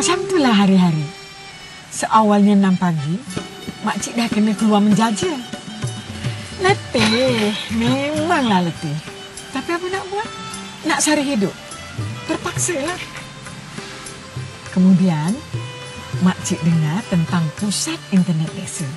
Macam itulah hari-hari. Seawalnya 6 pagi, makcik dah kena keluar menjajah. Letih, memanglah letih. Tapi apa nak buat? Nak sari hidup. Terpaksalah. Kemudian, makcik dengar tentang Pusat Internet Desa.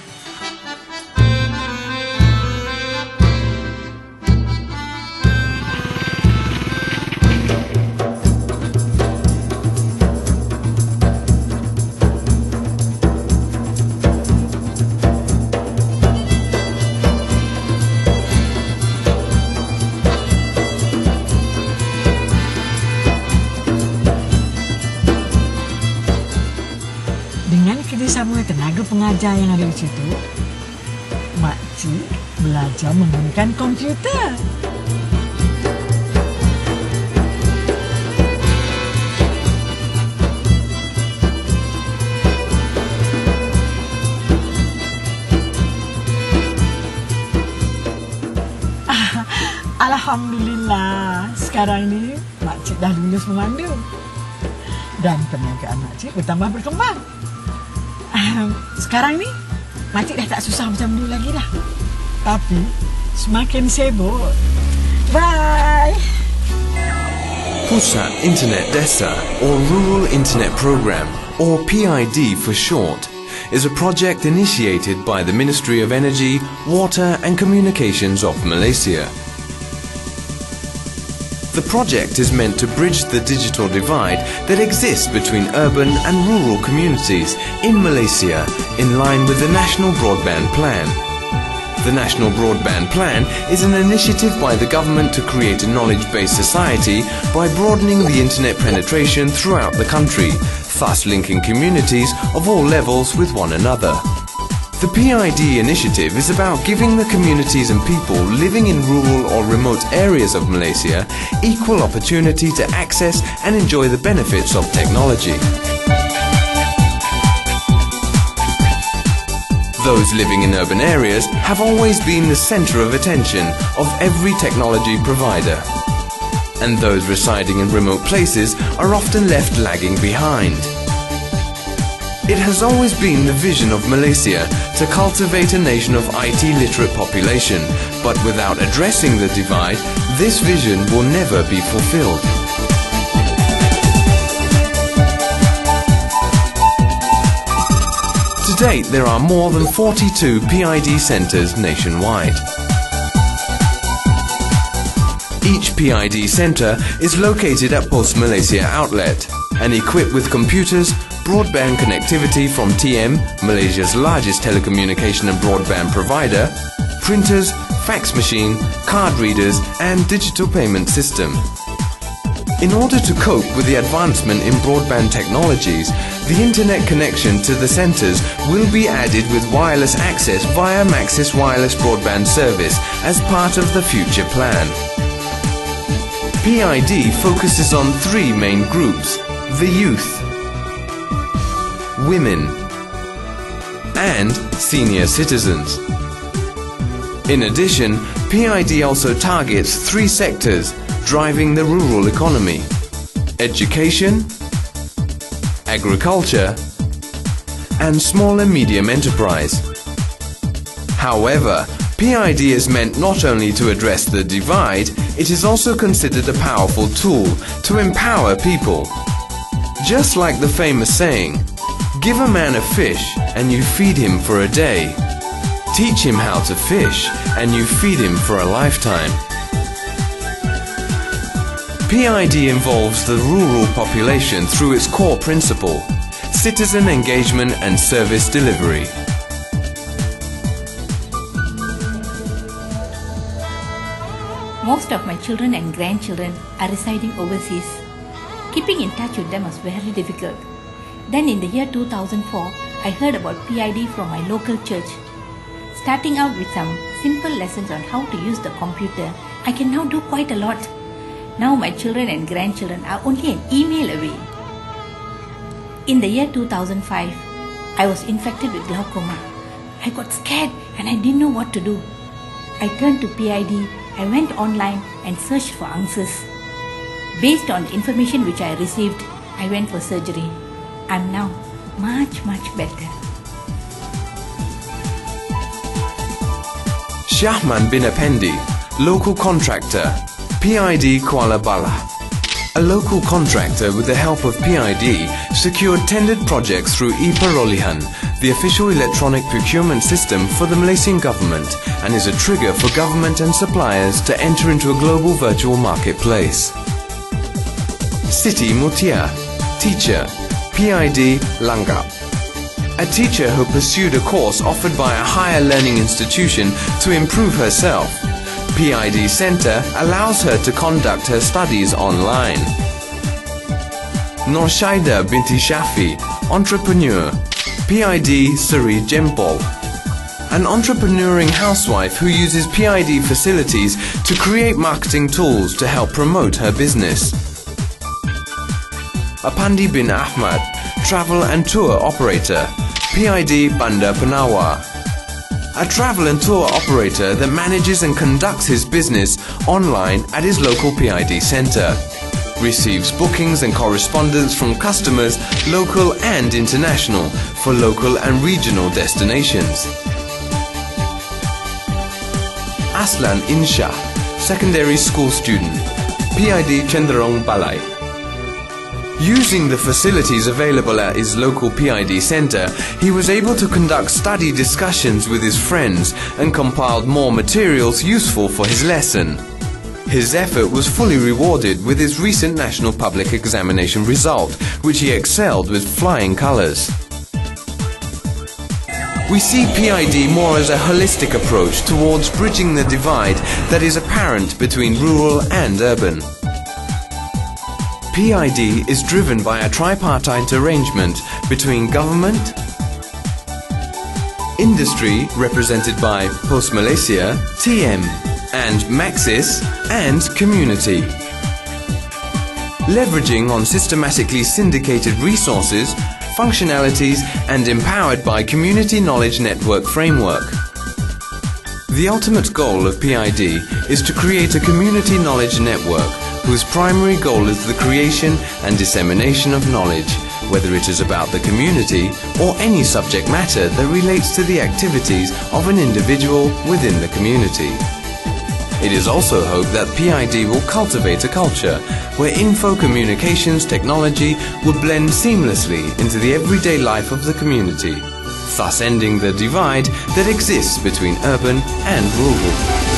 Dengan kerjasama tenaga pengajar yang ada di situ, makcik belajar menggunakan komputer. Alhamdulillah, sekarang ni makcik dah lulus memandu. Dan perniagaan makcik bertambah berkembang. Sekarang ni, makcik dah tak susah macam dulu lagi dah. Tapi, semakin sibuk. Bye! Pusat Internet Desa, or Rural Internet Program, or PID for short, is a project initiated by the Ministry of Energy, Water and Communications of Malaysia. The project is meant to bridge the digital divide that exists between urban and rural communities in Malaysia in line with the National Broadband Plan. The National Broadband Plan is an initiative by the government to create a knowledge-based society by broadening the internet penetration throughout the country, thus linking communities of all levels with one another. The PID initiative is about giving the communities and people living in rural or remote areas of Malaysia equal opportunity to access and enjoy the benefits of technology. Those living in urban areas have always been the centre of attention of every technology provider, and those residing in remote places are often left lagging behind. It has always been the vision of Malaysia to cultivate a nation of IT literate population, but without addressing the divide, this vision will never be fulfilled. To date, there are more than 42 PID centres nationwide. Each PID centre is located at Post Malaysia Outlet and equipped with computers, broadband connectivity from TM, Malaysia's largest telecommunication and broadband provider, printers, fax machine, card readers and digital payment system. In order to cope with the advancement in broadband technologies, the internet connection to the centres will be added with wireless access via Maxis Wireless Broadband Service as part of the future plan. PID focuses on 3 main groups: the youth, women and senior citizens. In addition, PID also targets 3 sectors driving the rural economy: education, agriculture and small and medium enterprise. However, PID is meant not only to address the divide, it is also considered a powerful tool to empower people. Just like the famous saying, give a man a fish and you feed him for a day. Teach him how to fish and you feed him for a lifetime. PID involves the rural population through its core principle, citizen engagement and service delivery. Most of my children and grandchildren are residing overseas. Keeping in touch with them was very difficult. Then in the year 2004, I heard about PID from my local church. Starting out with some simple lessons on how to use the computer, I can now do quite a lot. Now my children and grandchildren are only an email away. In the year 2005, I was infected with glaucoma. I got scared and I didn't know what to do. I turned to PID, I went online and searched for answers. Based on the information which I received, I went for surgery. I'm now much better. Shahman bin Appendi, local contractor, PID Kuala Bala. A local contractor with the help of PID secured tendered projects through e-Perolihan, the official electronic procurement system for the Malaysian government, and is a trigger for government and suppliers to enter into a global virtual marketplace. Siti Mutia, teacher, PID Langgap. A teacher who pursued a course offered by a higher learning institution to improve herself. PID Center allows her to conduct her studies online. Norshaida binti Shafi, entrepreneur, PID Seri Jempol. An entrepreneuring housewife who uses PID facilities to create marketing tools to help promote her business. Apandi bin Ahmad, travel and tour operator, PID Bandar Penawar. A travel and tour operator that manages and conducts his business online at his local PID center. Receives bookings and correspondence from customers, local and international, for local and regional destinations. Aslan Insha, secondary school student, PID Cenderung Balai. Using the facilities available at his local PID center, he was able to conduct study discussions with his friends and compiled more materials useful for his lesson. His effort was fully rewarded with his recent national public examination result, which he excelled with flying colors. We see PID more as a holistic approach towards bridging the divide that is apparent between rural and urban. PID is driven by a tripartite arrangement between government, industry represented by Post Malaysia, TM, and Maxis, and community. Leveraging on systematically syndicated resources, functionalities, and empowered by Community Knowledge Network framework. The ultimate goal of PID is to create a community knowledge network whose primary goal is the creation and dissemination of knowledge, whether it is about the community or any subject matter that relates to the activities of an individual within the community. It is also hoped that PID will cultivate a culture where info communications technology will blend seamlessly into the everyday life of the community, thus ending the divide that exists between urban and rural.